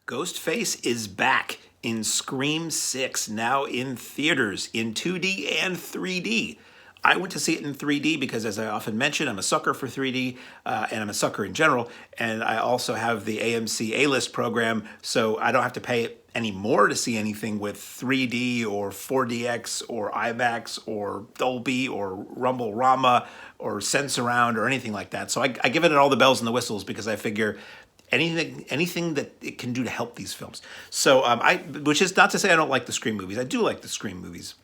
Ghostface is back in Scream 6, now in theaters in 2D and 3D. I went to see it in 3D because, as I often mention, I'm a sucker for 3D, and I'm a sucker in general. And I also have the AMC A-List program, so I don't have to pay any more to see anything with 3D or 4DX or IMAX or Dolby or Rumble Rama or Sensurround or anything like that. So I give it all the bells and the whistles because I figure anything that it can do to help these films. So which is not to say I don't like the Scream movies. I do like the Scream movies.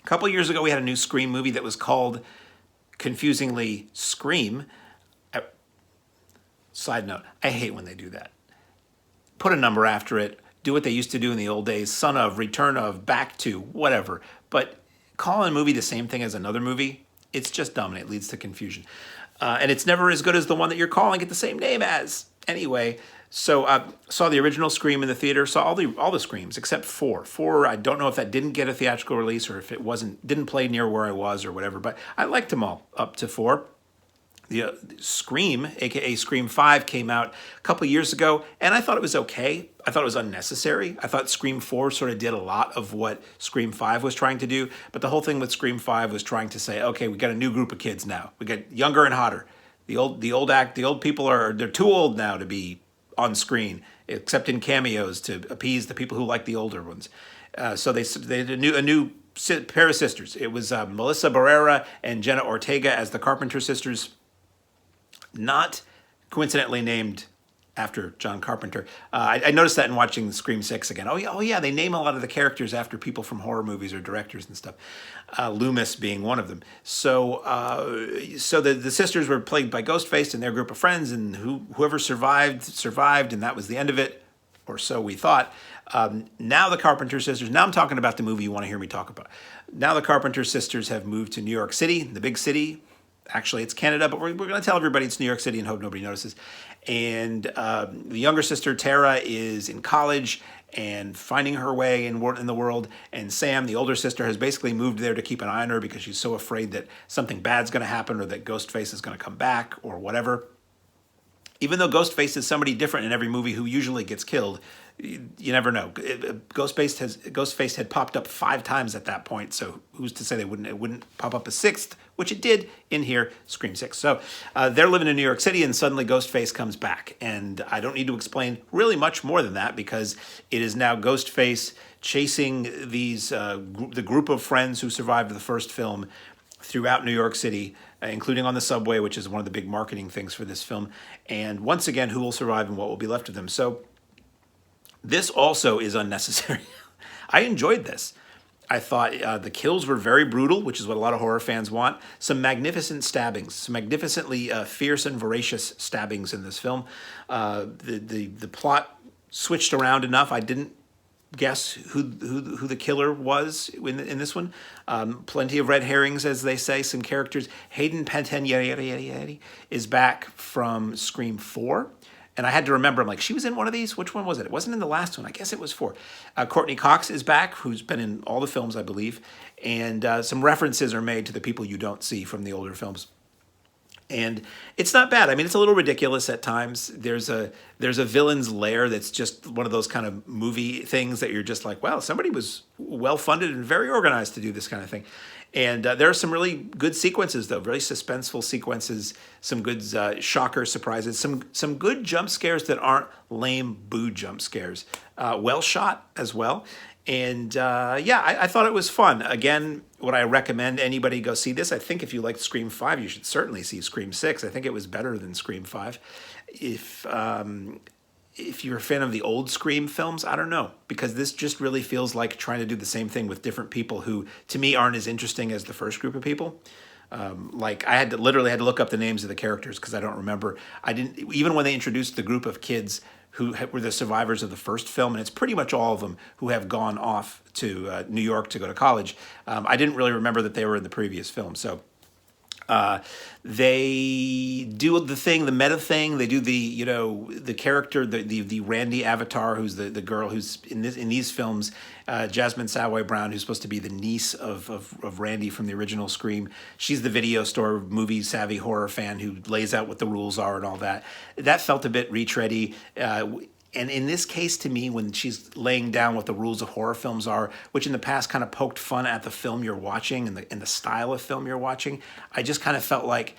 A couple of years ago, we had a new Scream movie that was called, confusingly, Scream. Side note, I hate when they do that. Put a number after it. Do what they used to do in the old days. Son of, return of, back to, whatever. But calling a movie the same thing as another movie, it's just dumb and it leads to confusion. And it's never as good as the one that you're calling it the same name as. Anyway, so I saw the original Scream in the theater, saw all the Screams except 4. 4, I don't know if that didn't get a theatrical release or if it didn't play near where I was or whatever, but I liked them all up to 4. The Scream, aka Scream 5, came out a couple years ago, and I thought it was okay. I thought it was unnecessary. I thought Scream 4 sort of did a lot of what Scream 5 was trying to do, but the whole thing with Scream 5 was trying to say, okay, we got a new group of kids now. We got younger and hotter. The old people they're too old now to be on screen, except in cameos to appease the people who like the older ones. So they did a new pair of sisters. It was Melissa Barrera and Jenna Ortega as the Carpenter sisters, not coincidentally named after John Carpenter. I noticed that in watching Scream 6 again. Oh yeah, they name a lot of the characters after people from horror movies or directors and stuff. Loomis being one of them. So the sisters were played by Ghostface and their group of friends, and whoever survived, and that was the end of it, or so we thought. Now the Carpenter sisters, now I'm talking about the movie you want to hear me talk about. Now the Carpenter sisters have moved to New York City, the big city. Actually, it's Canada, but we're going to tell everybody it's New York City and hope nobody notices. And the younger sister, Tara, is in college and finding her way in the world. And Sam, the older sister, has basically moved there to keep an eye on her because she's so afraid that something bad's going to happen or that Ghostface is going to come back or whatever. Even though Ghostface is somebody different in every movie who usually gets killed, you never know. Ghostface had popped up 5 times at that point, so who's to say it wouldn't pop up a 6th, which it did in here, Scream 6. So they're living in New York City, and suddenly Ghostface comes back. And I don't need to explain really much more than that because it is now Ghostface chasing the group of friends who survived the first film throughout New York City, including on the subway, which is one of the big marketing things for this film. And once again, who will survive and what will be left of them? So this also is unnecessary. I enjoyed this. I thought the kills were very brutal, which is what a lot of horror fans want. Some magnificent stabbings, some magnificently fierce and voracious stabbings in this film. The plot switched around enough. I didn't guess who the killer was in this one. Plenty of red herrings, as they say. Some characters. Hayden Panettiere is back from Scream 4. And I had to remember, I'm like, she was in one of these? Which one was it? It wasn't in the last one. I guess it was 4. Courtney Cox is back, who's been in all the films, I believe. And some references are made to the people you don't see from the older films. And it's not bad. I mean, it's a little ridiculous at times. There's a villain's lair that's just one of those kind of movie things that you're just like, wow, somebody was well-funded and very organized to do this kind of thing. And there are some really good sequences, though, very suspenseful sequences, some good shocker surprises, some good jump scares that aren't lame boo jump scares. Well shot as well. And I thought it was fun. Again, would I recommend anybody go see this? I think if you liked Scream 5, you should certainly see Scream 6. I think it was better than Scream 5. If you're a fan of the old Scream films, I don't know, because this just really feels like trying to do the same thing with different people who, to me, aren't as interesting as the first group of people. Like I literally had to look up the names of the characters because I don't remember. Even when they introduced the group of kids who were the survivors of the first film, and it's pretty much all of them who have gone off to New York to go to college. I didn't really remember that they were in the previous film, so. They do the thing, the meta thing. They do the character, the Randy avatar, who's the girl who's in these films, Jasmine Savoy Brown, who's supposed to be the niece of Randy from the original Scream. She's the video store movie savvy horror fan who lays out what the rules are and all that. That felt a bit retready. And in this case, to me, when she's laying down what the rules of horror films are, which in the past kind of poked fun at the film you're watching and the style of film you're watching, I just kind of felt like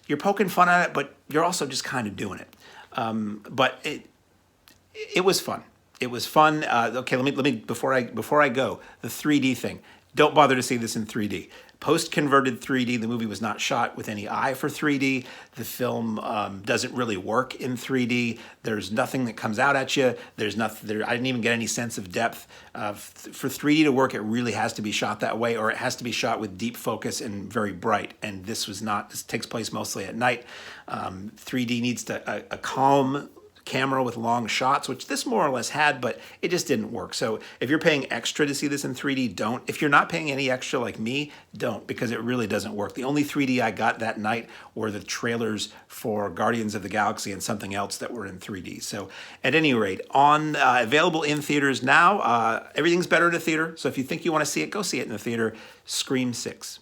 you're poking fun at it, but you're also just kind of doing it. But it was fun. It was fun. Okay, let me before I go, the 3D thing. Don't bother to see this in 3D. Post-converted 3D, the movie was not shot with any eye for 3D. The film doesn't really work in 3D. There's nothing that comes out at you. There's nothing there. I didn't even get any sense of depth. For 3D to work, it really has to be shot that way, or it has to be shot with deep focus and very bright. And this was not. This takes place mostly at night. 3D needs a calm camera with long shots, which this more or less had, but it just didn't work. So if you're paying extra to see this in 3D, don't. If you're not paying any extra like me, don't, because it really doesn't work. The only 3D I got that night were the trailers for Guardians of the Galaxy and something else that were in 3D. So at any rate, available in theaters now. Everything's better in a theater. So if you think you want to see it, go see it in the theater. Scream 6.